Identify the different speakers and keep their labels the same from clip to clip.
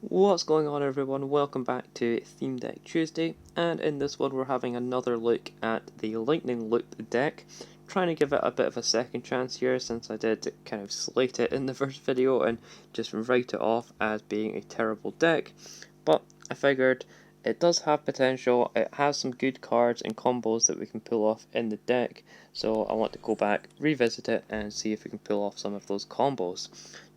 Speaker 1: What's going on, everyone? Welcome back to Theme Deck Tuesday, and in this one we're having another look at the Lightning Loop deck, trying to give it a bit of a second chance here since I did kind of slate it in the first video and just write it off as being a terrible deck, but I figured it does have potential. It has some good cards and combos that we can pull off in the deck, so I want to go back, revisit it, and see if we can pull off some of those combos.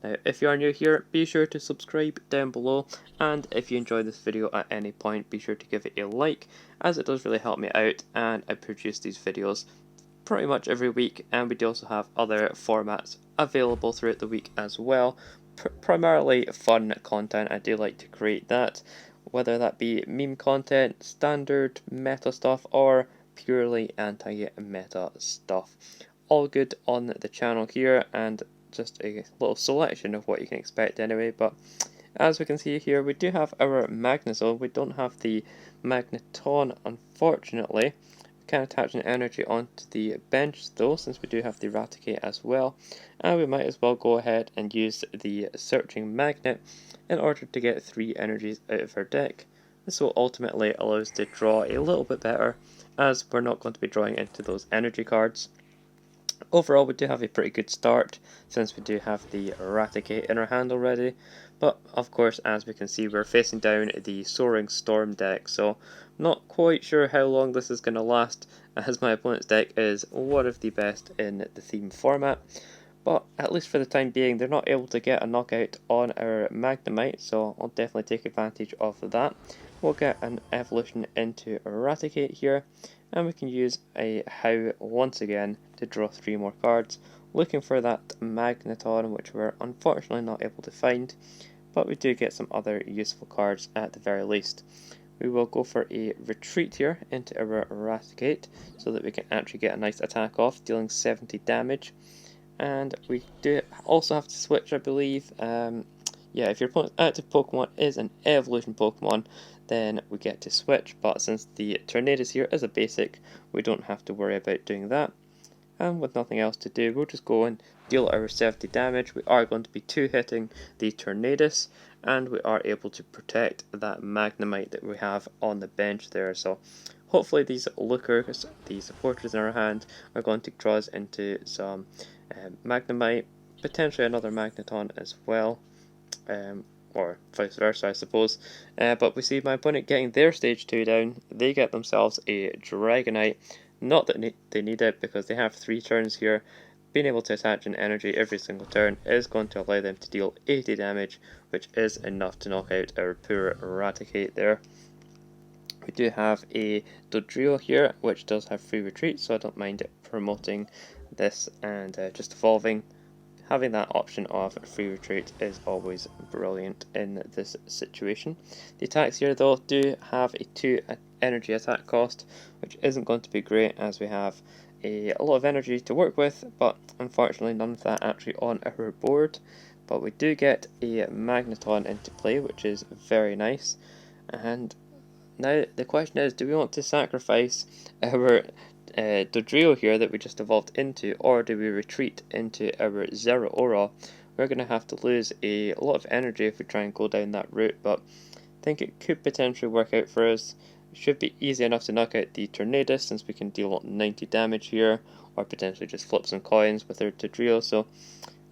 Speaker 1: Now, if you are new here, be sure to subscribe down below, and if you enjoy this video at any point, be sure to give it a like, as it does really help me out, and I produce these videos pretty much every week, and we do also have other formats available throughout the week as well. Primarily fun content. I do like to create that, whether that be meme content, standard meta stuff, or purely anti-meta stuff. All good on the channel here, and just a little selection of what you can expect anyway. But as we can see here, we do have our Magnezone. We don't have the Magnetone, unfortunately. We can attach an energy onto the bench though, since we do have the Raticate as well, and we might as well go ahead and use the Searching Magnet in order to get 3 energies out of our deck. This will ultimately allow us to draw a little bit better, as we're not going to be drawing into those energy cards. Overall, we do have a pretty good start, since we do have the Raticate in our hand already, but of course, as we can see, we're facing down the Soaring Storm deck, so not quite sure how long this is going to last, as my opponent's deck is one of the best in the theme format. But at least for the time being, they're not able to get a knockout on our Magnemite, so I'll definitely take advantage of that. We'll get an evolution into Eradicate here, and we can use a How once again to draw 3 more cards, looking for that Magnetone, which we're unfortunately not able to find, but we do get some other useful cards at the very least. We will go for a retreat here into our Eradicate, so that we can actually get a nice attack off, dealing 70 damage. And we do also have to switch, I believe. Yeah, if your opponent's active Pokemon is an evolution Pokemon, then we get to switch, but since the Tornadus here is a basic, we don't have to worry about doing that. And with nothing else to do, we'll just go and deal our 70 damage. We are going to be 2-hitting the Tornadus, and we are able to protect that Magnemite that we have on the bench there. So hopefully these lookers, the supporters in our hand, are going to draw us into some Magnemite, potentially another Magneton as well, or vice versa, I suppose. But we see my opponent getting their stage 2 down. They get themselves a Dragonite. Not that they need it, because they have 3 turns here. Being able to attach an energy every single turn is going to allow them to deal 80 damage, which is enough to knock out our poor Raticate there. We do have a Dodrio here, which does have free retreat, so I don't mind it promoting this and just evolving. Having that option of free retreat is always brilliant in this situation. The attacks here though do have a 2 energy attack cost, which isn't going to be great, as we have a lot of energy to work with, but unfortunately none of that actually on our board. But we do get a Magneton into play, which is very nice. And now the question is, do we want to sacrifice our Dodrio here that we just evolved into, or do we retreat into our Zeraora? We're going to have to lose a lot of energy if we try and go down that route, but I think it could potentially work out for us. It should be easy enough to knock out the Tornadus, since we can deal 90 damage here, or potentially just flip some coins with our Dodrio. So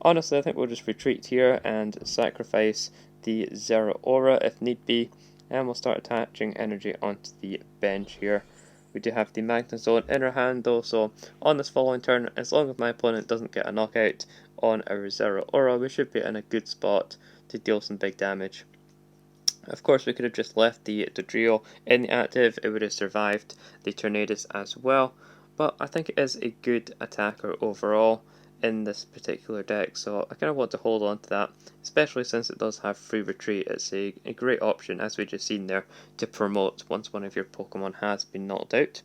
Speaker 1: honestly, I think we'll just retreat here and sacrifice the Zeraora if need be, and we'll start attaching energy onto the bench here. We do have the Magnezone in our hand though, so on this following turn, as long as my opponent doesn't get a knockout on our Zeraora, we should be in a good spot to deal some big damage. Of course, we could have just left the Dodrio in the active, it would have survived the Tornadus as well, but I think it is a good attacker overall in this particular deck, so I kind of want to hold on to that, especially since it does have free retreat. It's a great option, as we just seen there, to promote once one of your Pokemon has been knocked out.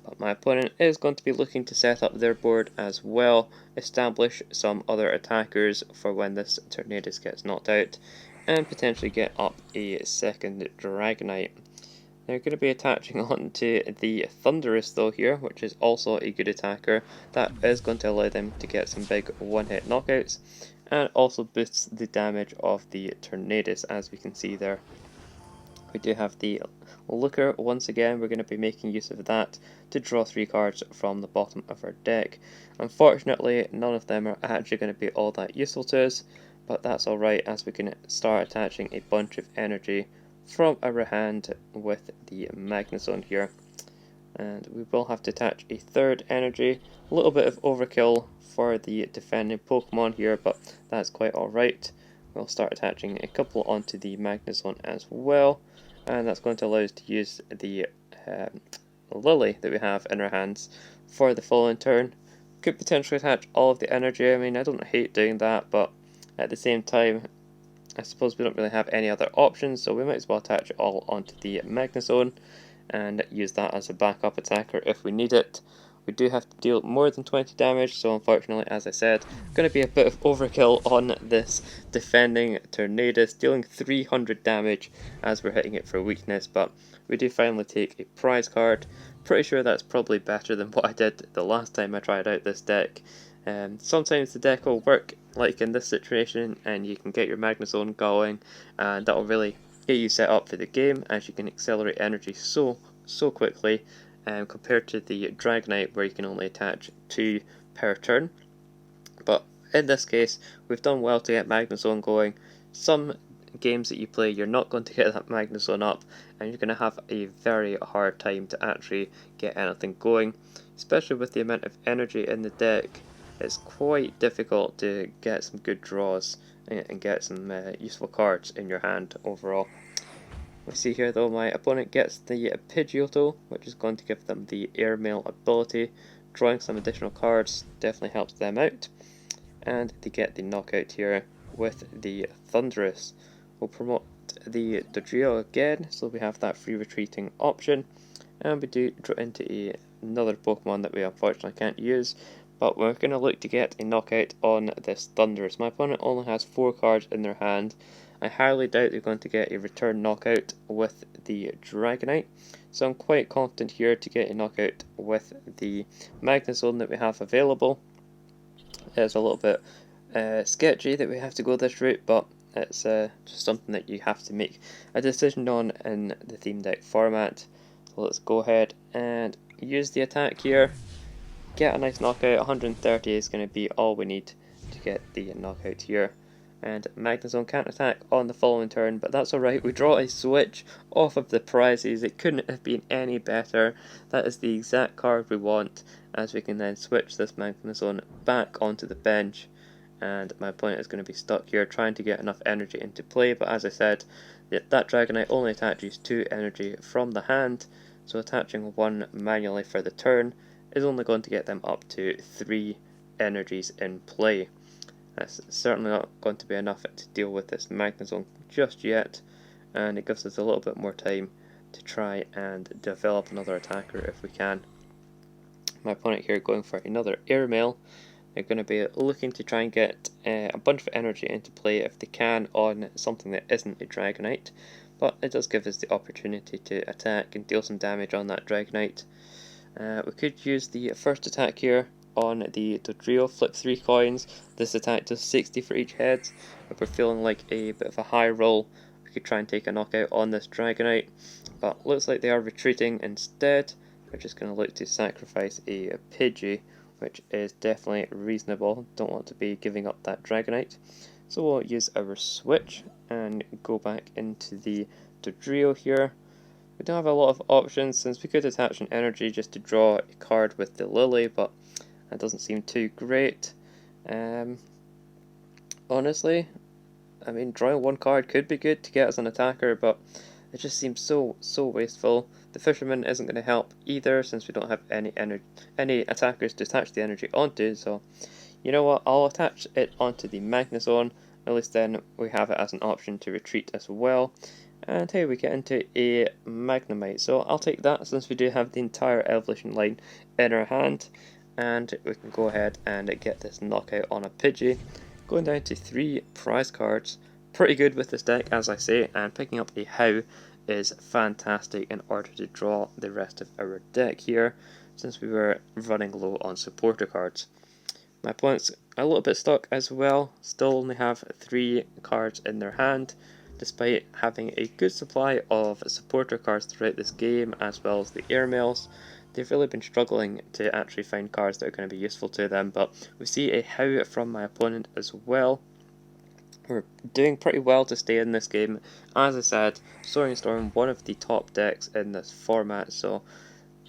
Speaker 1: But my opponent is going to be looking to set up their board as well, establish some other attackers for when this Tornadus gets knocked out, and potentially get up a second Dragonite. They're going to be attaching onto the Thunderous though here, which is also a good attacker. That is going to allow them to get some big one-hit knockouts. and also boosts the damage of the Tornadus, as we can see there. We do have the Looker. Once again, we're going to be making use of that to draw 3 cards from the bottom of our deck. Unfortunately, none of them are actually going to be all that useful to us, but that's alright, as we can start attaching a bunch of energy from our hand with the Magnezone here. And we will have to attach a third energy. A little bit of overkill for the defending Pokemon here, but that's quite alright. We'll start attaching a couple onto the Magnezone as well, and that's going to allow us to use the Lily that we have in our hands for the following turn. Could potentially attach all of the energy. I mean, I don't hate doing that, but at the same time, I suppose we don't really have any other options, so we might as well attach it all onto the Magnezone and use that as a backup attacker if we need it. We do have to deal more than 20 damage, so unfortunately, as I said, going to be a bit of overkill on this defending Tornadus, dealing 300 damage as we're hitting it for weakness, but we do finally take a prize card. Pretty sure that's probably better than what I did the last time I tried out this deck. Sometimes the deck will work like in this situation, and you can get your Magnezone going, and that will really get you set up for the game, as you can accelerate energy so quickly compared to the Dragonite, where you can only attach 2 per turn. But in this case, we've done well to get Magnezone going. Some games that you play, you're not going to get that Magnezone up, and you're going to have a very hard time to actually get anything going, especially with the amount of energy in the deck. It's quite difficult to get some good draws and get some useful cards in your hand overall. We see here though my opponent gets the Pidgeotto, which is going to give them the Airmail ability. Drawing some additional cards definitely helps them out. And they get the knockout here with the Thunderous. We'll promote the Dodrio again, so we have that free retreating option. And we do draw into another Pokemon that we unfortunately can't use, but we're going to look to get a knockout on this Thunderous. My opponent only has 4 cards in their hand. I highly doubt they're going to get a return knockout with the Dragonite, so I'm quite confident here to get a knockout with the Magnezone that we have available. It's a little bit sketchy that we have to go this route, but it's just something that you have to make a decision on in the theme deck format. So let's go ahead and use the attack here. Get a nice knockout. 130 is going to be all we need to get the knockout here. And Magnezone can't attack on the following turn, but that's alright. We draw a switch off of the prizes. It couldn't have been any better. That is the exact card we want, as we can then switch this Magnezone back onto the bench. And my opponent is going to be stuck here trying to get enough energy into play, but as I said, that Dragonite only attaches 2 energy from the hand, so attaching 1 manually for the turn is only going to get them up to 3 energies in play. That's certainly not going to be enough to deal with this Magnezone just yet, and it gives us a little bit more time to try and develop another attacker if we can. My opponent here going for another Airmail. They're going to be looking to try and get a bunch of energy into play if they can on something that isn't a Dragonite, but it does give us the opportunity to attack and deal some damage on that Dragonite. We could use the first attack here on the Dodrio, flip 3 coins. This attack does 60 for each head. If we're feeling like a bit of a high roll, we could try and take a knockout on this Dragonite, but looks like they are retreating instead. We're just going to look to sacrifice a Pidgey, which is definitely reasonable. Don't want to be giving up that Dragonite. So we'll use our switch and go back into the Dodrio here. We don't have a lot of options, since we could attach an energy just to draw a card with the Lily, but that doesn't seem too great. Honestly, I mean, drawing 1 card could be good to get us an attacker, but it just seems so wasteful. The Fisherman isn't going to help either, since we don't have any attackers to attach the energy onto, so you know what, I'll attach it onto the Magnezone. At least then we have it as an option to retreat as well. And here we get into a Magnemite, so I'll take that since we do have the entire evolution line in our hand, and we can go ahead and get this knockout on a Pidgey. Going down to 3 prize cards. Pretty good with this deck, as I say, and picking up a How is fantastic in order to draw the rest of our deck here, since we were running low on supporter cards. My opponent's a little bit stuck as well, still only have 3 cards in their hand, despite having a good supply of supporter cards throughout this game, as well as the airmails. They've really been struggling to actually find cards that are going to be useful to them, but we see a How from my opponent as well. We're doing pretty well to stay in this game. As I said, Soaring Storm, one of the top decks in this format, so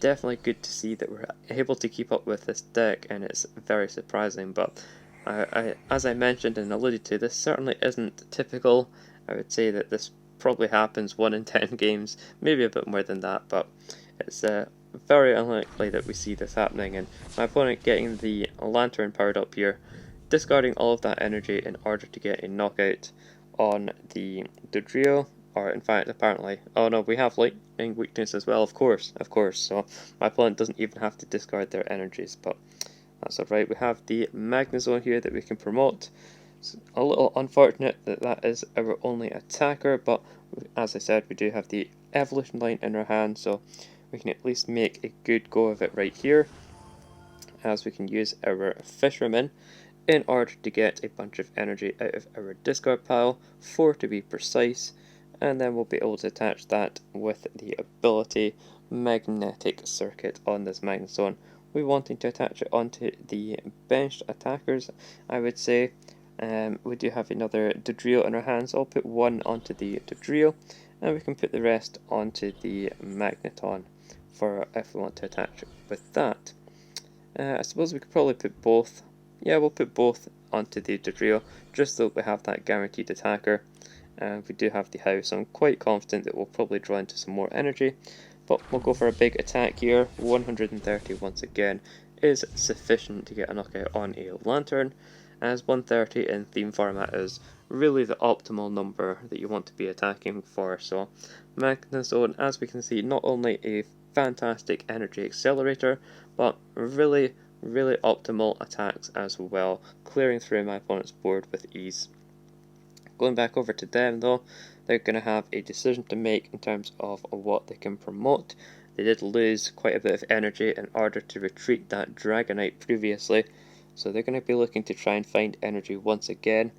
Speaker 1: definitely good to see that we're able to keep up with this deck, and it's very surprising. But as I mentioned and alluded to, this certainly isn't typical. I would say that this probably happens 1 in 10 games, maybe a bit more than that, but it's very unlikely that we see this happening. And my opponent getting the Lantern powered up here, discarding all of that energy in order to get a knockout on the Dodrio, or in fact apparently, oh no, we have Lightning weakness as well, of course, so my opponent doesn't even have to discard their energies, but that's alright. We have the Magnezone here that we can promote. It's a little unfortunate that that is our only attacker, but as I said, we do have the evolution line in our hand, so we can at least make a good go of it right here, as we can use our Fisherman in order to get a bunch of energy out of our discard pile, 4 to be precise, and then we'll be able to attach that with the ability Magnetic Circuit on this Magnezone. We're wanting to attach it onto the benched attackers, I would say. We do have another Dodrio in our hands, so I'll put 1 onto the Dodrio, and we can put the rest onto the Magneton for if we want to attach it with that. I suppose we could probably put both. Yeah, we'll put both onto the Dodrio, just so we have that guaranteed attacker. And we do have the house, so I'm quite confident that we'll probably draw into some more energy. But we'll go for a big attack here. 130 once again is sufficient to get a knockout on a Lantern, as 130 in theme format is really the optimal number that you want to be attacking for. So Magnezone, as we can see, not only a fantastic energy accelerator, but really optimal attacks as well, clearing through my opponent's board with ease. Going back over to them though, they're going to have a decision to make in terms of what they can promote. They did lose quite a bit of energy in order to retreat that Dragonite previously, so they're going to be looking to try and find energy once again.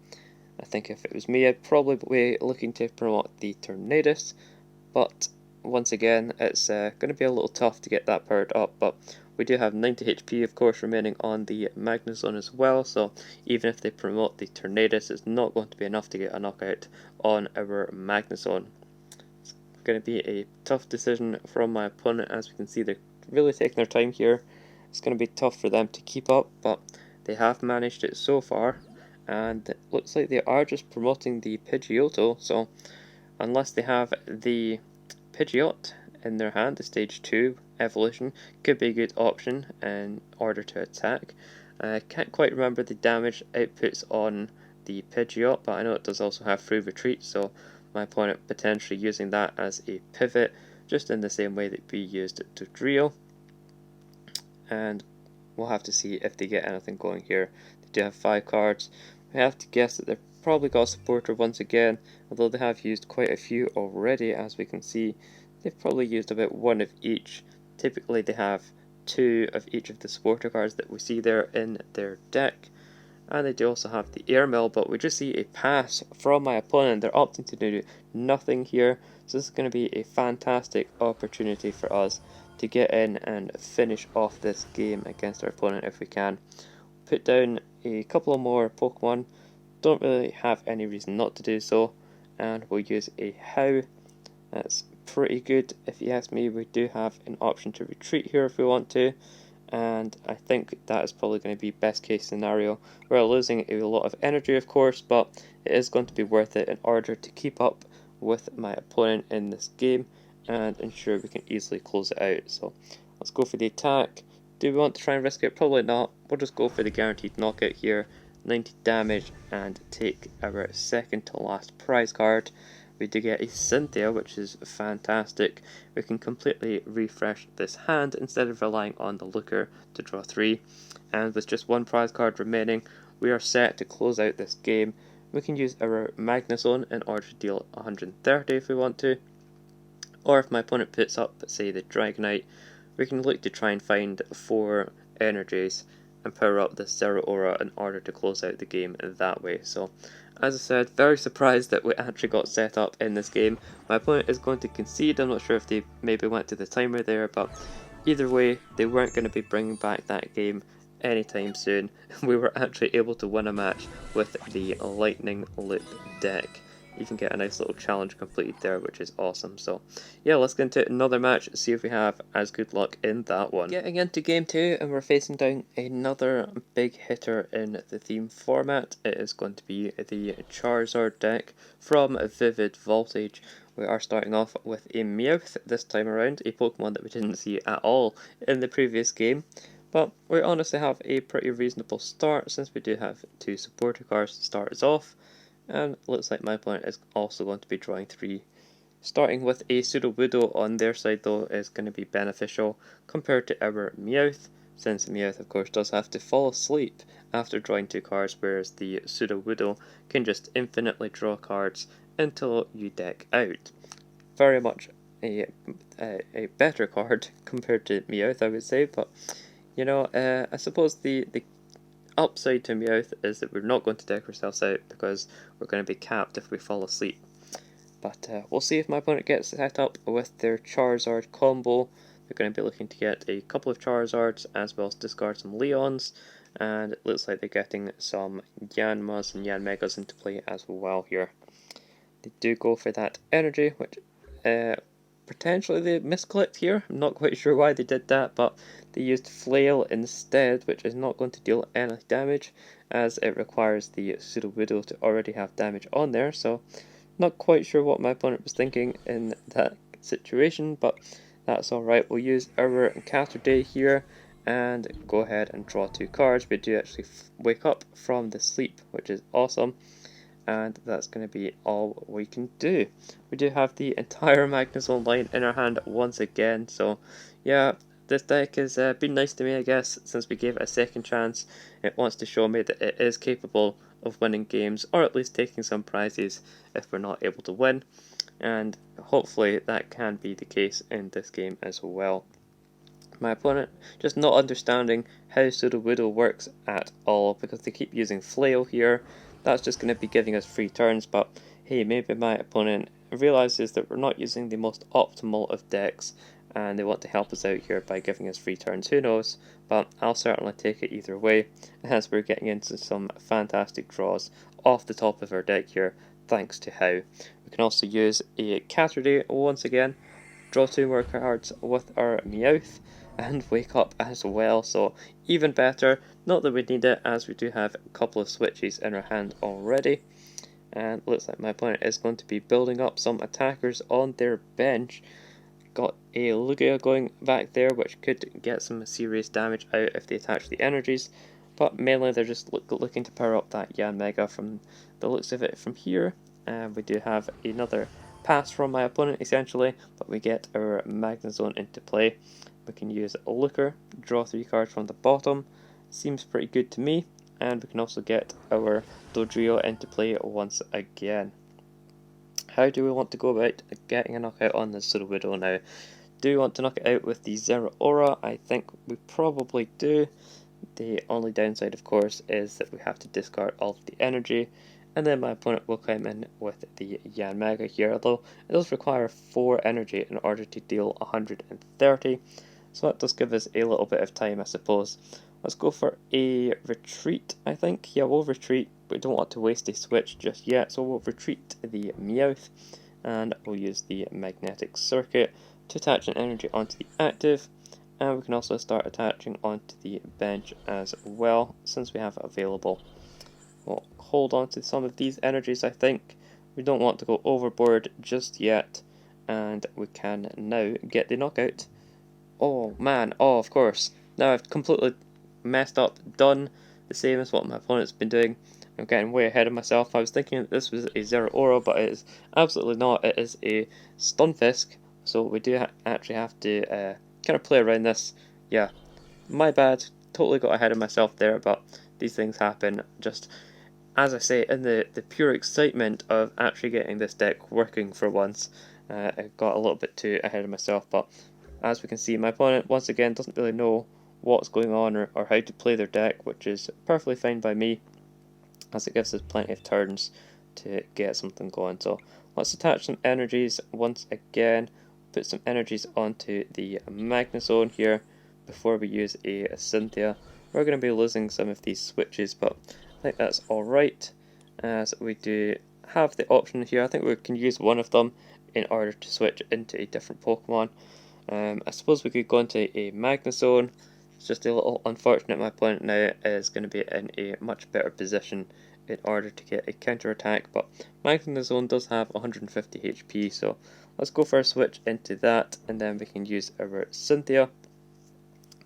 Speaker 1: I think if it was me, I'd probably be looking to promote the Tornadus, but once again, it's going to be a little tough to get that powered up, but we do have 90 HP of course remaining on the Magnezone as well, so even if they promote the Tornadus, it's not going to be enough to get a knockout on our Magnezone. It's going to be a tough decision from my opponent. As we can see, they're really taking their time here. It's going to be tough for them to keep up, but they have managed it so far, and it looks like they are just promoting the Pidgeotto, so unless they have the Pidgeot in their hand, the stage 2 evolution could be a good option in order to attack. I can't quite remember the damage outputs on the Pidgeot, but I know it does also have free retreat, so my opponent potentially using that as a pivot, just in the same way that we used Dodrio. And we'll have to see if they get anything going here. They do have 5 cards. We have to guess that they've probably got a supporter once again, although they have used quite a few already. As we can see, they've probably used about 1 of each. Typically they have 2 of each of the supporter cards that we see there in their deck. And they do also have the airmail, but we just see a pass from my opponent. They're opting to do nothing here, so this is going to be a fantastic opportunity for us to get in and finish off this game against our opponent if we can. Put down a couple more Pokemon, don't really have any reason not to do so, and we'll use a How. That's pretty good if you ask me. We do have an option to retreat here if we want to, and I think that is probably going to be best case scenario. We're losing a lot of energy of course, but it is going to be worth it in order to keep up with my opponent in this game and ensure we can easily close it out. So let's go for the attack. Do we want to try and risk it? Probably not. We'll just go for the guaranteed knockout here, 90 damage, and take our second to last prize card. We do get a Cynthia, which is fantastic. We can completely refresh this hand instead of relying on the Looker to draw 3. And with just 1 prize card remaining, we are set to close out this game. We can use our Magnezone in order to deal 130 if we want to. Or if my opponent puts up, say, the Dragonite, we can look to try and find 4 energies and power up the Zero Aura in order to close out the game that way. So, as I said, very surprised that we actually got set up in this game. My opponent is going to concede. I'm not sure if they maybe went to the timer there, but either way, they weren't going to be bringing back that game anytime soon. We were actually able to win a match with the Lightning Loop deck. Even get a nice little challenge completed there, which is awesome. So yeah, let's get into another match, see if we have as good luck in that one. Getting into game 2, and we're facing down another big hitter in the theme format. It is going to be the Charizard deck from Vivid Voltage. We are starting off with a Meowth this time around, a Pokemon that we didn't see at all in the previous game. But we honestly have a pretty reasonable start, since we do have 2 supporter cards to start us off. And looks like my opponent is also going to be drawing 3. Starting with a Sudowoodo on their side though is going to be beneficial compared to our Meowth, since Meowth of course does have to fall asleep after drawing 2 cards, whereas the Sudowoodo can just infinitely draw cards until you deck out. Very much a better card compared to Meowth, I would say, but you know, I suppose the upside to Meowth is that we're not going to deck ourselves out because we're going to be capped if we fall asleep. But we'll see if my opponent gets set up with their Charizard combo. They're going to be looking to get a couple of Charizards as well as discard some Leons. And it looks like they're getting some Yanmas and Yanmegas into play as well here. They do go for that energy, which potentially they misclicked here. I'm not quite sure why they did that, but they used Flail instead, which is not going to deal any damage, as it requires the Sudowoodo to already have damage on there. So not quite sure what my opponent was thinking in that situation, but that's alright. We'll use our Caterday here and go ahead and draw 2 cards. We do actually wake up from the sleep, which is awesome. And that's going to be all we can do. We do have the entire Magnezone line in our hand once again, so yeah, this deck has been nice to me, I guess, since we gave it a second chance. It wants to show me that it is capable of winning games, or at least taking some prizes if we're not able to win, and hopefully that can be the case in this game as well. My opponent just not understanding how Sudowoodo works at all, because they keep using Flail here. That's just going to be giving us free turns, but hey, maybe my opponent realizes that we're not using the most optimal of decks and they want to help us out here by giving us free turns. Who knows, but I'll certainly take it either way, as we're getting into some fantastic draws off the top of our deck here, thanks to how. We can also use a Caterday once again, draw 2 more cards with our Meowth, and wake up as well, so even better. Not that we need it, as we do have a couple of switches in our hand already. And looks like my opponent is going to be building up some attackers on their bench. Got a Lugia going back there, which could get some serious damage out if they attach the energies, but mainly they're just looking to power up that Yanmega from the looks of it from here. And we do have another pass from my opponent essentially, but we get our Magnezone into play. We can use a Looker, draw 3 cards from the bottom, seems pretty good to me, and we can also get our Dodrio into play once again. How do we want to go about getting a knockout on the Sudowoodo now? Do we want to knock it out with the Zero Aura? I think we probably do. The only downside, of course, is that we have to discard all of the energy, and then my opponent will come in with the Yanmega here, although it does require 4 energy in order to deal 130. So that does give us a little bit of time, I suppose. Let's go for a retreat, I think. Yeah, we'll retreat. We don't want to waste a switch just yet, so we'll retreat the Meowth, and we'll use the Magnetic Circuit to attach an energy onto the active, and we can also start attaching onto the bench as well, since we have it available. We'll hold on to some of these energies, I think. We don't want to go overboard just yet, and we can now get the knockout. Oh man, oh of course. Now I've completely messed up, done the same as what my opponent's been doing. I'm getting way ahead of myself. I was thinking that this was a Zero Aura, but it is absolutely not. It is a Stunfisk, so we do actually have to kind of play around this. Yeah, my bad, totally got ahead of myself there, but these things happen. Just, as I say, in the pure excitement of actually getting this deck working for once, I got a little bit too ahead of myself, but as we can see, my opponent once again doesn't really know what's going on or how to play their deck, which is perfectly fine by me, as it gives us plenty of turns to get something going. So let's attach some energies once again, put some energies onto the Magnezone here before we use a Cynthia. We're going to be losing some of these switches, but I think that's alright, as we do have the option here. I think we can use one of them in order to switch into a different Pokemon. I suppose we could go into a Magnezone. It's just a little unfortunate my opponent now is going to be in a much better position in order to get a counter attack, but Magnezone does have 150 HP, so let's go for a switch into that, and then we can use our Cynthia,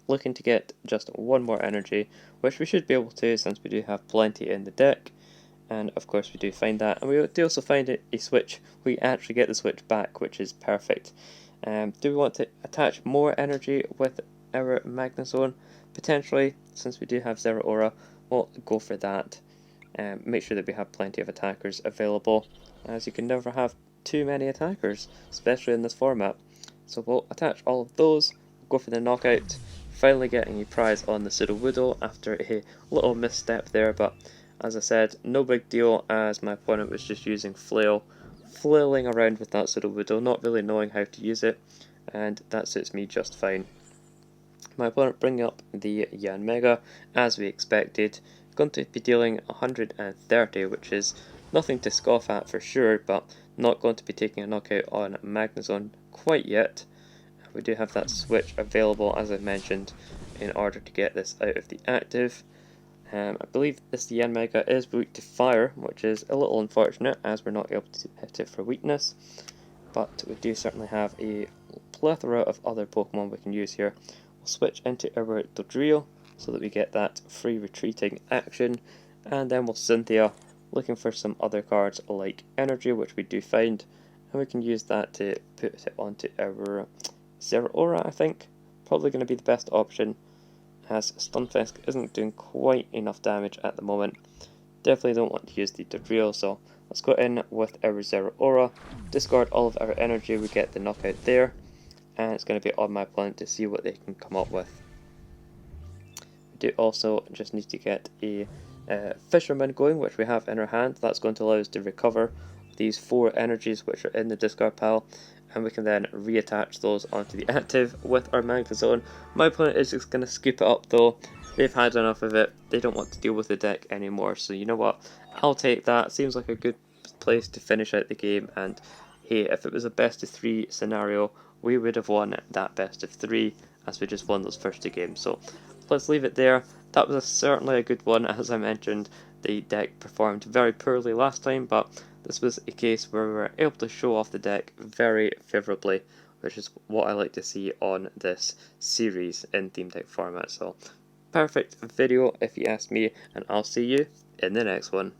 Speaker 1: looking to get just one more energy, which we should be able to since we do have plenty in the deck. And of course we do find that, and we do also find a switch. We actually get the switch back, which is perfect. Do we want to attach more energy with our Magnezone? Potentially, since we do have Zeraora, we'll go for that. Make sure that we have plenty of attackers available, as you can never have too many attackers, especially in this format. So we'll attach all of those, go for the knockout, finally getting a prize on the Sudowoodo after a little misstep there, but as I said, no big deal, as my opponent was just using Flail, flailing around with that Sudowoodo, not really knowing how to use it, and that suits me just fine. My opponent bringing up the Yanmega, as we expected, going to be dealing 130, which is nothing to scoff at for sure, but not going to be taking a knockout on Magnezone quite yet. We do have that switch available, as I mentioned, in order to get this out of the active. I believe this Yanmega is weak to fire, which is a little unfortunate as we're not able to hit it for weakness, but we do certainly have a plethora of other Pokemon we can use here. We'll switch into our Dodrio so that we get that free retreating action, and then we'll Cynthia, looking for some other cards like Energy, which we do find, and we can use that to put it onto our Zeraora, I think. Probably going to be the best option, as Stunfisk isn't doing quite enough damage at the moment. Definitely don't want to use the Dodrio, so let's go in with our Zeraora, discard all of our energy, we get the knockout there, and it's going to be on my opponent to see what they can come up with. We do also just need to get a Fisherman going, which we have in our hand. That's going to allow us to recover these 4 energies which are in the discard pile, and we can then reattach those onto the active with our Magnezone. My opponent is just going to scoop it up though. They've had enough of it. They don't want to deal with the deck anymore, so you know what? I'll take that. Seems like a good place to finish out the game, and hey, if it was a best of 3 scenario, we would have won that best of 3 as we just won those first 2 games. So let's leave it there. That was certainly a good one. As I mentioned, the deck performed very poorly last time, but this was a case where we were able to show off the deck very favourably, which is what I like to see on this series in theme deck format. So perfect video if you ask me, and I'll see you in the next one.